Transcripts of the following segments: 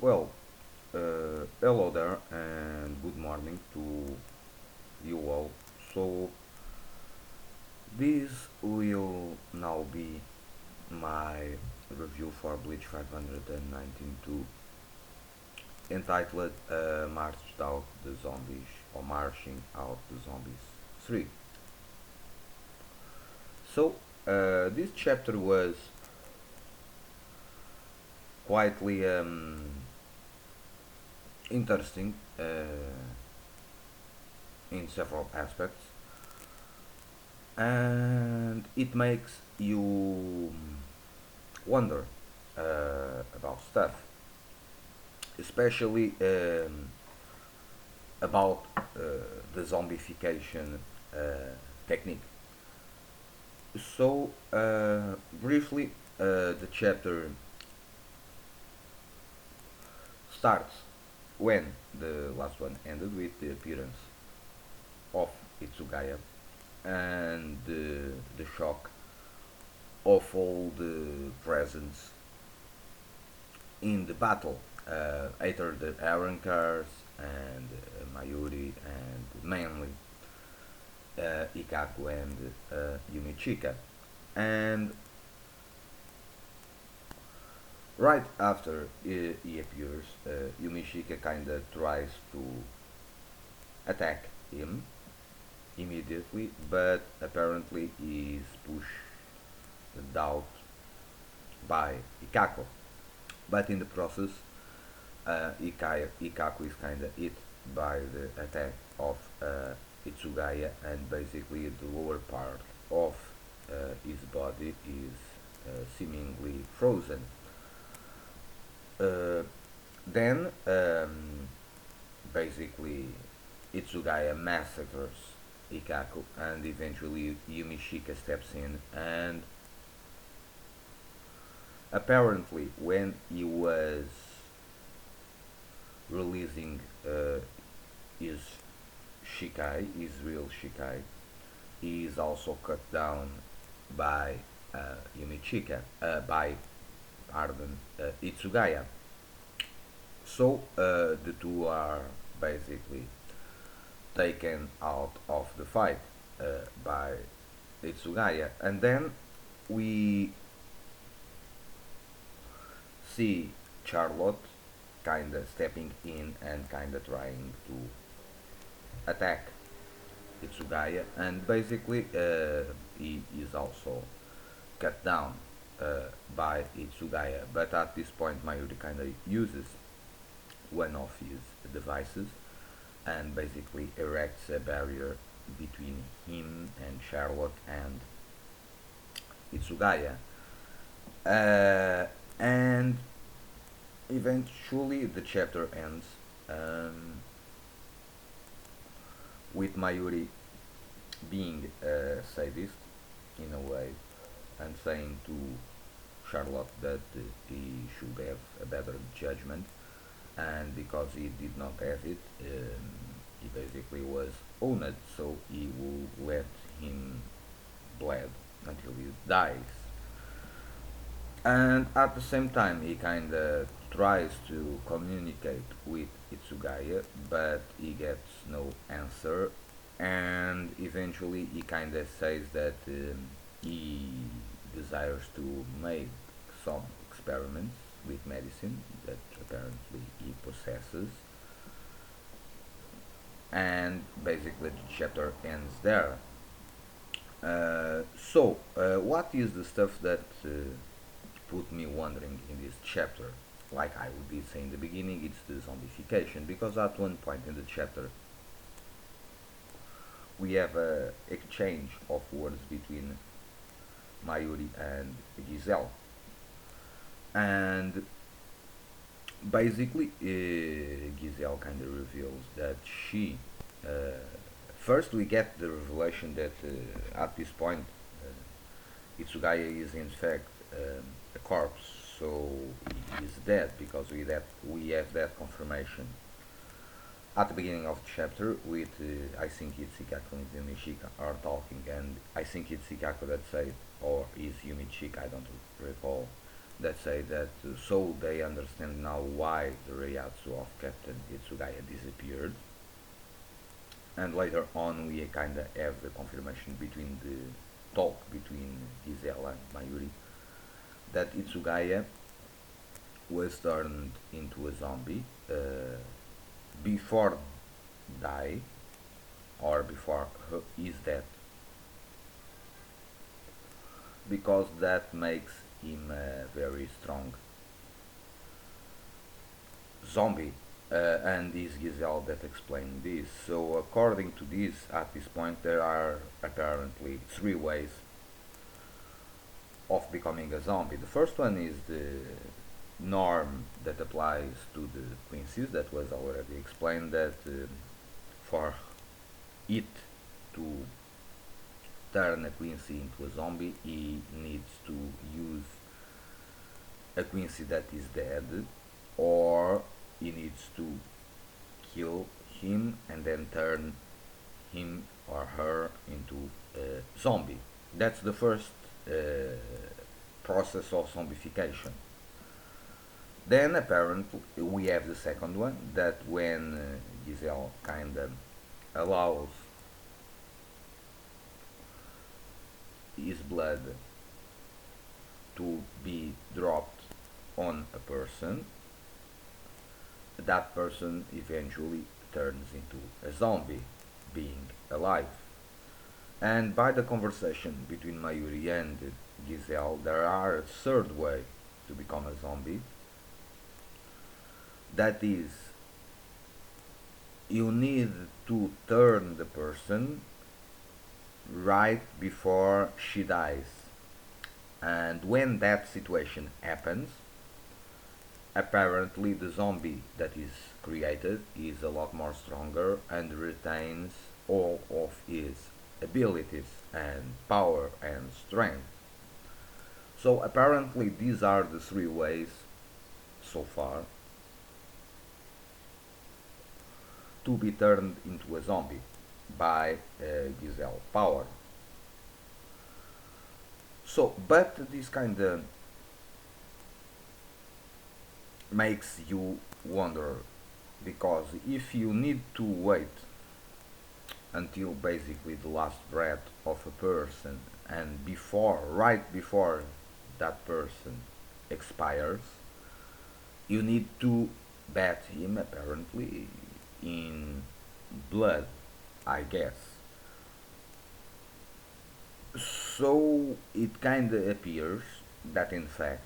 Well, hello there and good morning to you all. So, this will now be my review for Bleach 519.2 entitled Marched Out the Zombies or Marching Out the Zombies 3. So, this chapter was quietly interesting in several aspects, and it makes you wonder about stuff, especially about the zombification technique. So, briefly, the chapter starts when the last one ended with the appearance of Itsugaya and the shock of all the presence in the battle. Either the Iron Cars and Mayuri and mainly Ikaku and Yumichika. And right after he appears, Yumishika kinda tries to attack him immediately, but apparently he is pushed out by Ikako. But in the process, Ikaku is kinda hit by the attack of Itsugaya, and basically the lower part of his body is seemingly frozen. Uh, then, basically, Itsugaya massacres Ikaku, and eventually Yumishika steps in. And apparently, when he was releasing his Shikai, his real Shikai, he is also cut down by Yumichika, by pardon, Itsugaya. So the two are basically taken out of the fight by Itsugaya, and then we see Charlotte kinda stepping in and kinda trying to attack Itsugaya, and basically he is also cut down by Itsugaya. But at this point, Mayuri kinda uses one of his devices and basically erects a barrier between him and Charlotte and Itsugaya. And eventually the chapter ends um, with Mayuri being a sadist in a way and saying to Charlotte that he should have a better judgment, and because he did not have it, he basically was owned, so he will let him bleed until he dies. And at the same time, he kinda tries to communicate with Itsugaya, but he gets no answer. And eventually, he kinda says that he desires to make some experiments with medicine that apparently he possesses. And basically, the chapter ends there. What is the stuff that put me wondering in this chapter? Like I did say in the beginning, it's the zombification, because at one point in the chapter we have a exchange of words between Mayuri and Giselle, and basically Giselle kind of reveals that she first we get the revelation that at this point Itsugaya is in fact a corpse, so he is dead, because we have that confirmation at the beginning of the chapter with I think it's Ikako and Yumishika are talking, and I think it's Ikako that said, or is Yumichika, I don't recall, that say that so they understand now why the Reiatsu of Captain Itsugaya disappeared, and later on we kind of have the confirmation between the talk between Giselle and Mayuri that Itsugaya was turned into a zombie before die or before his death, because that makes him a very strong zombie. And is Giselle that explained this. So according to this, at this point there are apparently three ways of becoming a zombie. The first one is the norm that applies to the quincies that was already explained, that for it to turn a quincy into a zombie he needs to use a quincy that is dead, or he needs to kill him and then turn him or her into a zombie. That's the first process of zombification. Then apparently we have the second one, that when Giselle kind of allows his blood to be dropped on a person, that person eventually turns into a zombie, being alive. And by the conversation between Mayuri and Giselle, there are a third way to become a zombie. That is, you need to turn the person right before she dies. And when that situation happens, apparently the zombie that is created is a lot more stronger and retains all of his abilities and power and strength. So apparently these are the three ways so far to be turned into a zombie by Giselle power. So, but this kind of makes you wonder, because if you need to wait until basically the last breath of a person and right before that person expires, you need to bat him apparently in blood, I guess. So it kind of appears that in fact,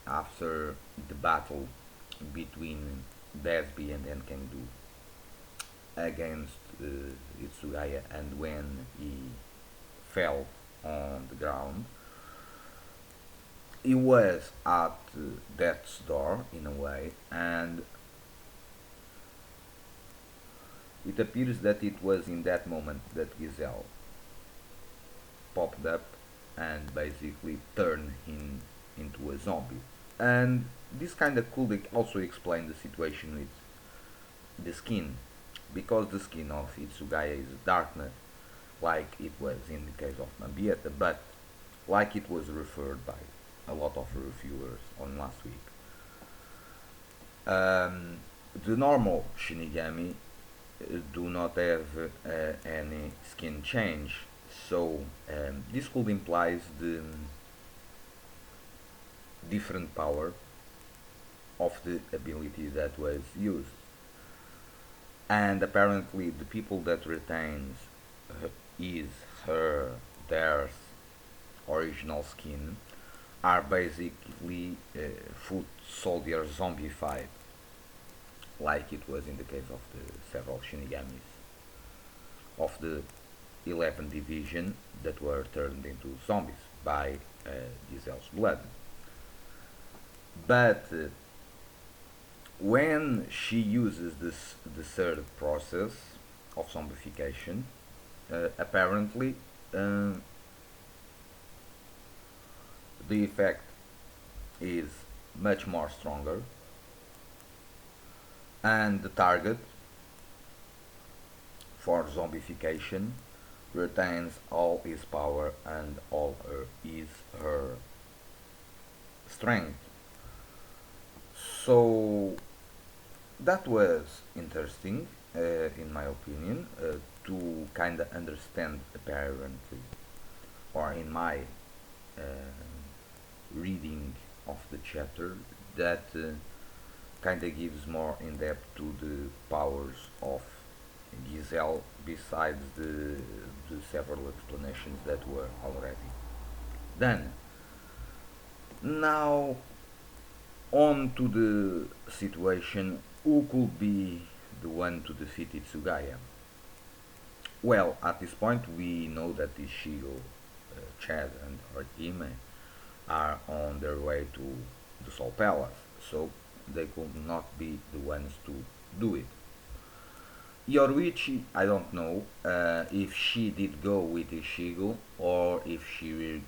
after the battle between Desby and Enkendu against Itsugaya, and when he fell on the ground, he was at death's door in a way, and it appears that it was in that moment that Giselle popped up and basically turned him into a zombie. And this kind of could also explain the situation with the skin, because the skin of Itsugaya is darker, like it was in the case of Mambieta, but like it was referred by a lot of reviewers on last week. The normal Shinigami do not have any skin change, so this could imply the different power of the ability that was used. And apparently the people that retains his, her, theirs original skin are basically foot soldiers zombified, like it was in the case of the several Shinigamis of the 11th division that were turned into zombies by Giselle's blood. But when she uses the third process of zombification, apparently the effect is much more stronger, and the target for zombification retains all his power and all her strength. So that was interesting, in my opinion, to kind of understand apparently, or in my uh, reading of the chapter, that kind of gives more in depth to the powers of Giselle besides the several explanations that were already done. Now, on to the situation, who could be the one to defeat Itsugaya? Well, at this point we know that Ishigo, Chad and Orihime are on their way to the Soul Palace, so they could not be the ones to do it. Yoruichi, I don't know if she did go with Ishigo or if she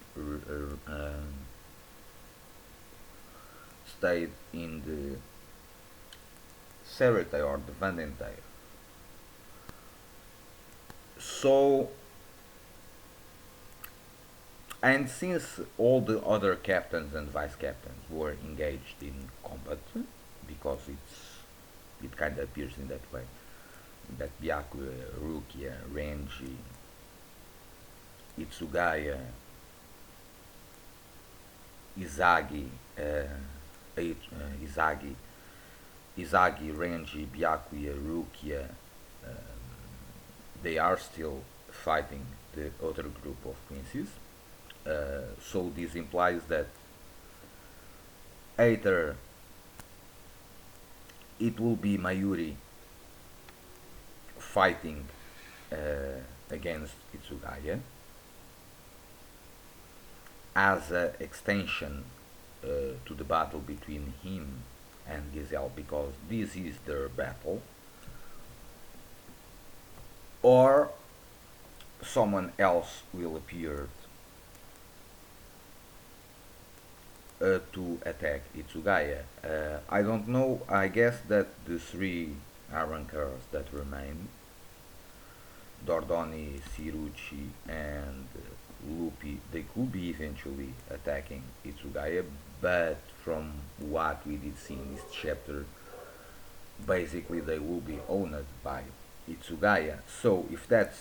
stayed in the Serite or the Vandentire. So, and since all the other captains and vice captains were engaged in combat, because it kind of appears in that way, that Byakuya, Rukia, Renji, Itsugaya, Izagi, Izagi, Renji, Byakuya, Rukia, they are still fighting the other group of princes. So this implies that either it will be Mayuri fighting uh, against Itsugaya as an extension to the battle between him and Giselle, because this is their battle, or someone else will appear to attack Itsugaya. I don't know, I guess that the three Arankars that remain, Dordoni, Cirucci, and Lupi, they could be eventually attacking Itsugaya, but from what we did see in this chapter, basically they will be owned by Itsugaya. So if that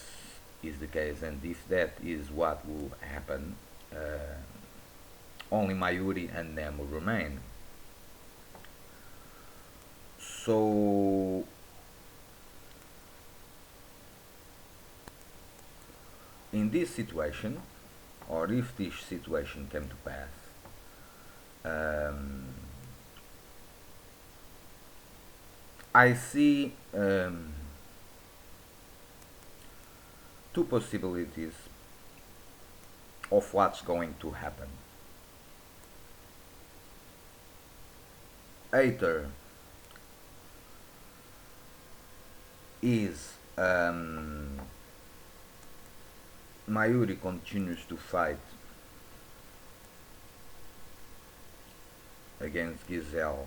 is the case, and if that is what will happen, only Mayuri and them will remain. So in this situation, or if this situation came to pass, um, I see two possibilities of what's going to happen. Either is Mayuri continues to fight against Giselle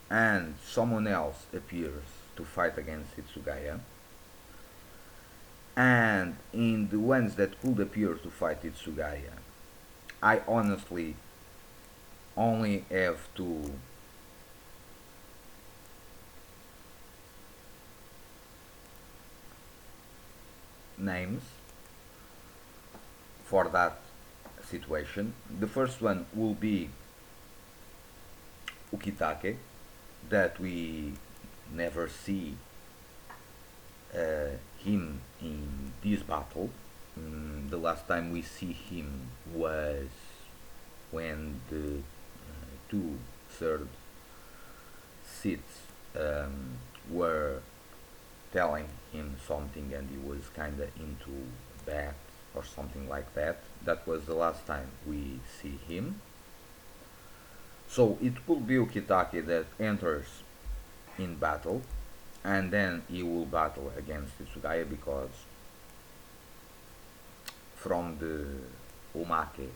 and someone else appears to fight against Itsugaya, and in the ones that could appear to fight Itsugaya, I honestly only have two names for that situation. The first one will be Ukitake, that we never see him in this battle. The last time we see him was when the two third seats were telling him something and he was kinda into bat or something like that. That was the last time we see him. So it could be Ukitake that enters in battle and then he will battle against Itsugaya, because from the Umakes,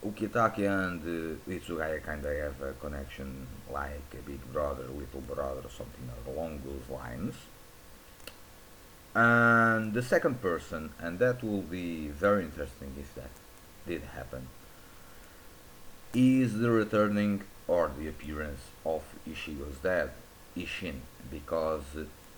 Ukitake and Itsugaya kinda have a connection like a big brother, little brother, something along those lines. And the second person, and that will be very interesting if that did happen, is the returning or the appearance of Ishigo's dad, Ishin, because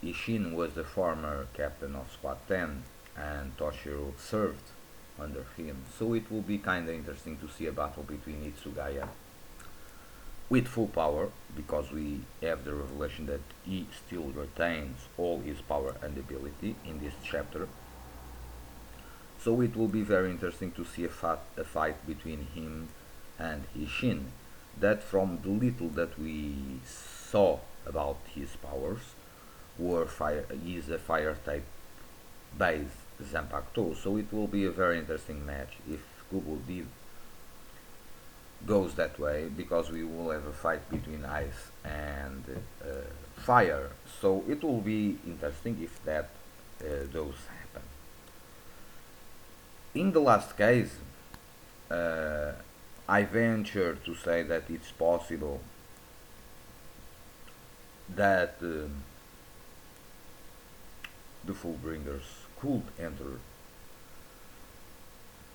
Ishin was the former captain of Squad 10 and Toshiro served under him. So it will be kinda interesting to see a battle between Itsugaya with full power, because we have the revelation that he still retains all his power and ability in this chapter. So it will be very interesting to see a fight between him and Ishin. That from the little that we saw about his powers, is a fire type based Zanpakuto. So it will be a very interesting match if Kubo did goes that way, because we will have a fight between ice and fire. So it will be interesting if that does happen. In the last case, uh, I venture to say that it's possible that the Fullbringers could enter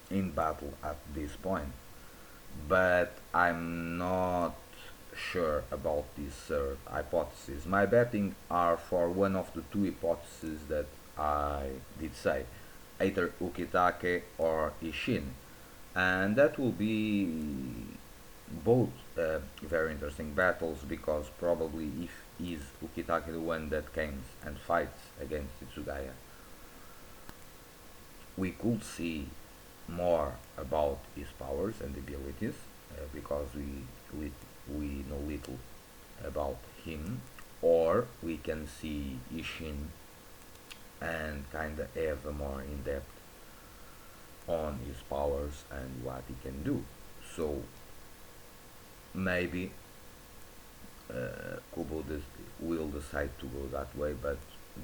in battle at this point, but I'm not sure about this third hypothesis. My betting are for one of the two hypotheses that I did say, either Ukitake or Ishin, and that will be both very interesting battles, because probably if is Ukitake the one that comes and fights against Itsugaya, we could see more about his powers and abilities, because we know little about him, or we can see Ishin and kinda have a more in depth on his powers and what he can do. So maybe Kubo will decide to go that way, but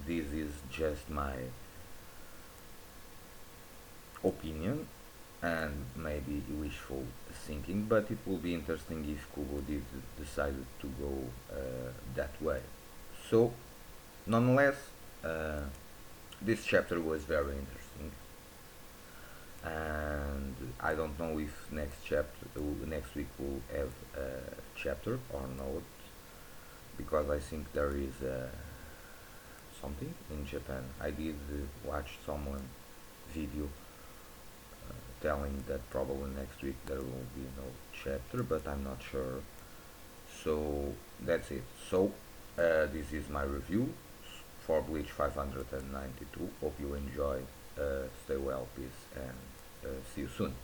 this is just my opinion and maybe wishful thinking, but it will be interesting if Kubo did decide to go that way. So, nonetheless, uh, this chapter was very interesting, and I don't know if next week we'll have a chapter or not, because I think there is something in Japan. I did watch someone video telling that probably next week there will be no chapter, but I'm not sure. So that's it. So this is my review for Bleach 592. Hope you enjoy. Stay well, peace, and see you soon.